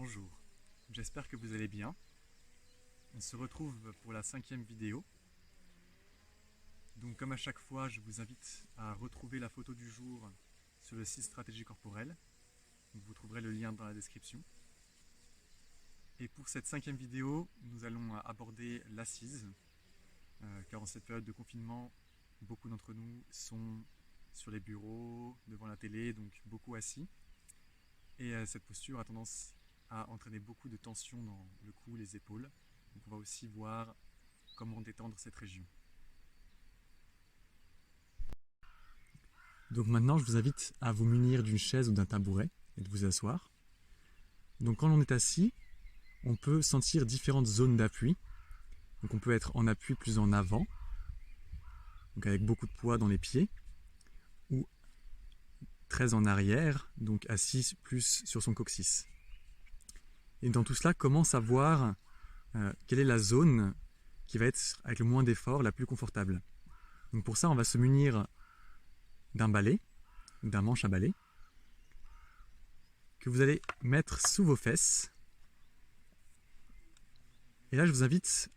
Bonjour, j'espère que vous allez bien. On se retrouve pour la 5e vidéo. Donc comme à chaque fois, je vous invite à retrouver la photo du jour sur le site Stratégie Corporelle. Donc, vous trouverez le lien dans la description. Et pour cette 5e vidéo, nous allons aborder l'assise, car en cette période de confinement, beaucoup d'entre nous sont sur les bureaux, devant la télé, donc beaucoup assis. Et cette posture a tendance à entraîner beaucoup de tension dans le cou, les épaules. Donc on va aussi voir comment détendre cette région. Donc maintenant, je vous invite à vous munir d'une chaise ou d'un tabouret et de vous asseoir. Donc quand on est assis, on peut sentir différentes zones d'appui. Donc on peut être en appui plus en avant, donc avec beaucoup de poids dans les pieds, ou très en arrière, donc assis plus sur son coccyx. Et dans tout cela, comment savoir quelle est la zone qui va être avec le moins d'effort, la plus confortable. Donc pour ça, on va se munir d'un balai, d'un manche à balai, que vous allez mettre sous vos fesses. Et là, je vous invite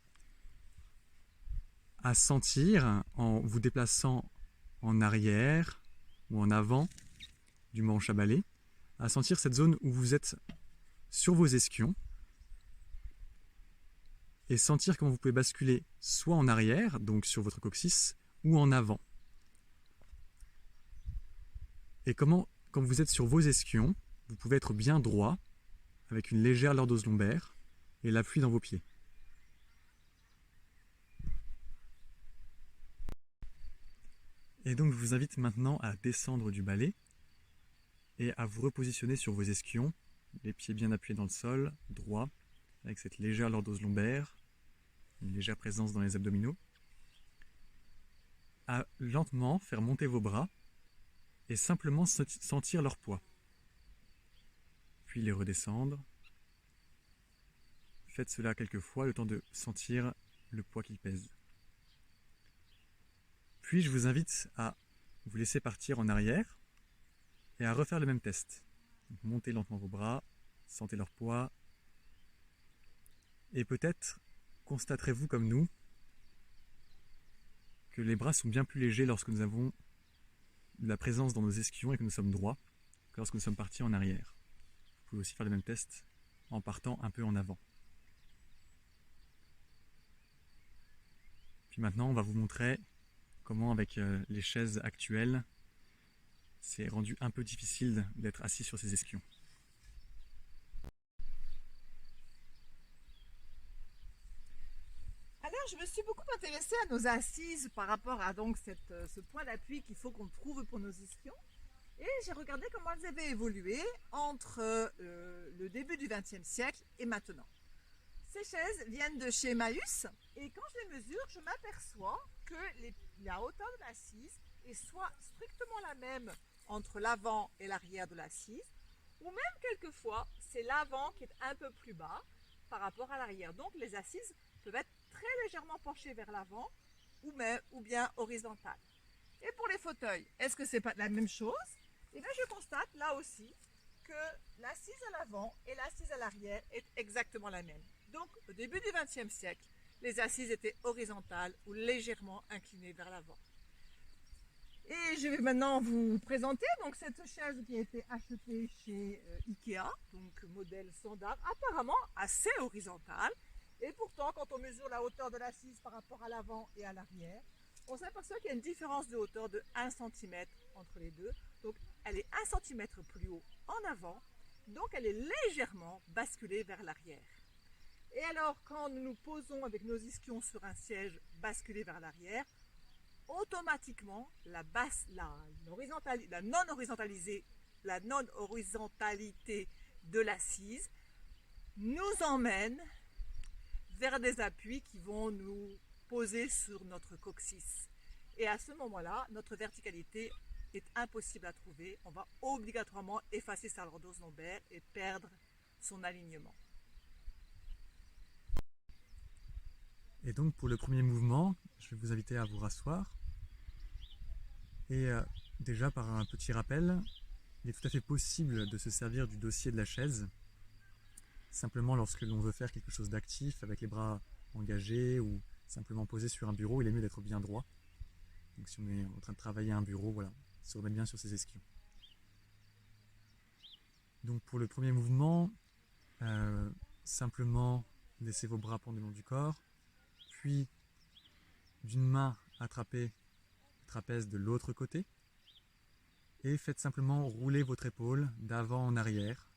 à sentir, en vous déplaçant en arrière ou en avant du manche à balai, à sentir cette zone où vous êtes sur vos ischions et sentir comment vous pouvez basculer soit en arrière, donc sur votre coccyx, ou en avant. Et comment, quand vous êtes sur vos ischions, vous pouvez être bien droit, avec une légère lordose lombaire et l'appui dans vos pieds. Et donc je vous invite maintenant à descendre du balai et à vous repositionner sur vos ischions, les pieds bien appuyés dans le sol, droit, avec cette légère lordose lombaire, une légère présence dans les abdominaux. À lentement faire monter vos bras et simplement sentir leur poids. Puis les redescendre. Faites cela quelques fois, le temps de sentir le poids qu'ils pèsent. Puis je vous invite à vous laisser partir en arrière et à refaire le même test. Donc, montez lentement vos bras, sentez leur poids. Et peut-être constaterez-vous comme nous que les bras sont bien plus légers lorsque nous avons de la présence dans nos ischions et que nous sommes droits que lorsque nous sommes partis en arrière. Vous pouvez aussi faire le même test en partant un peu en avant. Puis maintenant, on va vous montrer comment, avec les chaises actuelles, c'est rendu un peu difficile d'être assis sur ces ischions. Alors, je me suis beaucoup intéressée à nos assises par rapport à donc ce point d'appui qu'il faut qu'on trouve pour nos ischions. Et j'ai regardé comment elles avaient évolué entre le début du XXe siècle et maintenant. Ces chaises viennent de chez Emmaüs et quand je les mesure, je m'aperçois que la hauteur de l'assise est soit strictement la même entre l'avant et l'arrière de l'assise, ou même quelquefois c'est l'avant qui est un peu plus bas par rapport à l'arrière. Donc les assises peuvent être très légèrement penchées vers l'avant ou bien horizontales. Et pour les fauteuils, est-ce que c'est pas la même chose? Et bien je constate là aussi que l'assise à l'avant et l'assise à l'arrière est exactement la même. Donc au début du XXe siècle, les assises étaient horizontales ou légèrement inclinées vers l'avant. Et je vais maintenant vous présenter donc cette chaise qui a été achetée chez Ikea, donc modèle standard, apparemment assez horizontale. Et pourtant, quand on mesure la hauteur de l'assise par rapport à l'avant et à l'arrière, on s'aperçoit qu'il y a une différence de hauteur de 1 cm entre les deux. Donc elle est 1 cm plus haut en avant, donc elle est légèrement basculée vers l'arrière. Et alors, quand nous nous posons avec nos ischions sur un siège basculé vers l'arrière, automatiquement, la non-horizontalité de l'assise nous emmène vers des appuis qui vont nous poser sur notre coccyx. Et à ce moment-là, notre verticalité est impossible à trouver. On va obligatoirement effacer sa lordose lombaire et perdre son alignement. Et donc pour le premier mouvement, je vais vous inviter à vous rasseoir. Et déjà par un petit rappel, il est tout à fait possible de se servir du dossier de la chaise Simplement lorsque l'on veut faire quelque chose d'actif avec les bras engagés ou simplement posé sur un bureau, il est mieux d'être bien droit. Donc si on est en train de travailler à un bureau, voilà, se remettre bien sur ses ischions. Donc pour le premier mouvement, simplement laissez vos bras pendre le long du corps, puis d'une main attrapez le trapèze de l'autre côté et faites simplement rouler votre épaule d'avant en arrière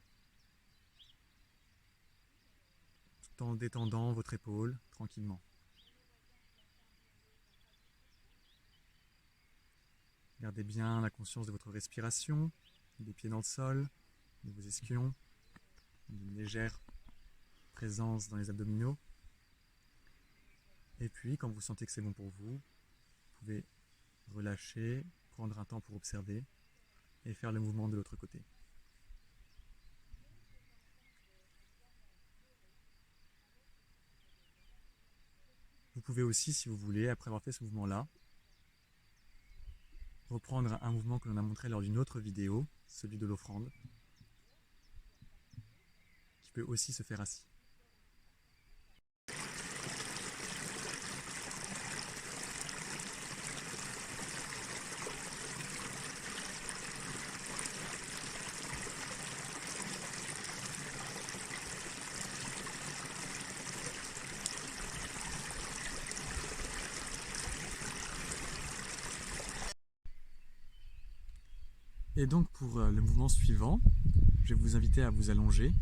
tout en détendant votre épaule tranquillement. Gardez bien la conscience de votre respiration, des pieds dans le sol, de vos ischions, une légère présence dans les abdominaux. Et puis, quand vous sentez que c'est bon pour vous, vous pouvez relâcher, prendre un temps pour observer et faire le mouvement de l'autre côté. Vous pouvez aussi, si vous voulez, après avoir fait ce mouvement-là, reprendre un mouvement que l'on a montré lors d'une autre vidéo, celui de l'offrande, qui peut aussi se faire assis. Et donc pour le mouvement suivant, je vais vous inviter à vous allonger.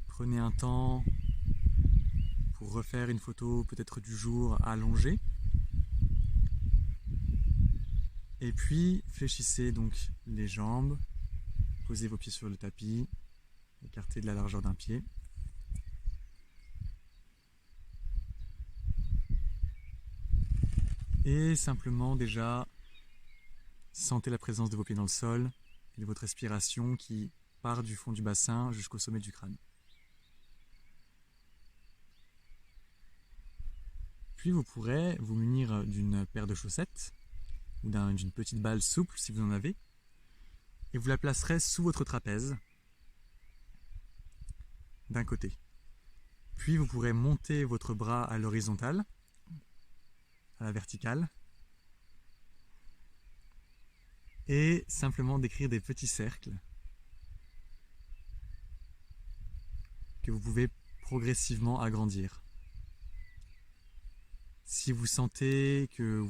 Prenez un temps pour refaire une photo peut-être du jour allongé. Et puis fléchissez donc les jambes, posez vos pieds sur le tapis, écartez de la largeur d'un pied. Et simplement déjà sentez la présence de vos pieds dans le sol et de votre respiration qui part du fond du bassin jusqu'au sommet du crâne. Puis vous pourrez vous munir d'une paire de chaussettes ou d'une petite balle souple si vous en avez, et vous la placerez sous votre trapèze d'un côté. Puis vous pourrez monter votre bras à l'horizontale, à la verticale, et simplement décrire des petits cercles que vous pouvez progressivement agrandir. Si vous sentez que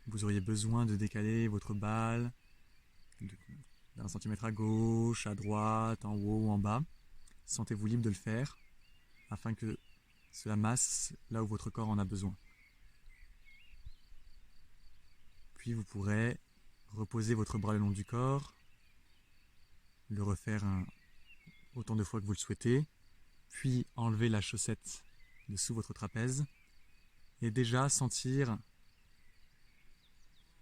vous auriez besoin de décaler votre balle d'un centimètre à gauche, à droite, en haut ou en bas, sentez-vous libre de le faire afin que cela masse là où votre corps en a besoin. Puis vous pourrez reposer votre bras le long du corps, le refaire autant de fois que vous le souhaitez, puis enlever la chaussette de sous votre trapèze et déjà sentir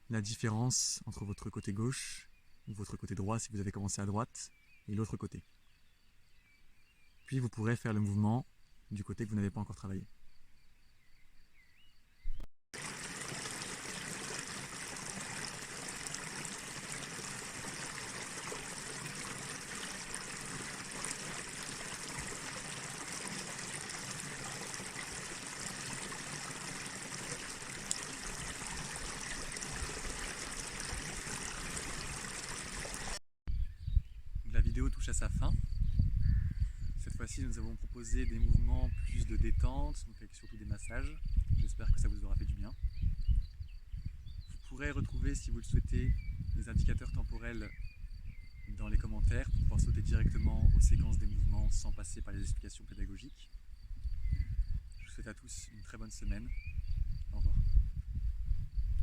la différence entre votre côté gauche ou votre côté droit si vous avez commencé à droite et l'autre côté. Puis vous pourrez faire le mouvement du côté que vous n'avez pas encore travaillé. La vidéo touche à sa fin. Cette fois-ci, nous avons proposé des mouvements plus de détente, donc avec surtout des massages. J'espère que ça vous aura fait du bien. Vous pourrez retrouver, si vous le souhaitez, les indicateurs temporels dans les commentaires pour pouvoir sauter directement aux séquences des mouvements sans passer par les explications pédagogiques. Je vous souhaite à tous une très bonne semaine. Au revoir.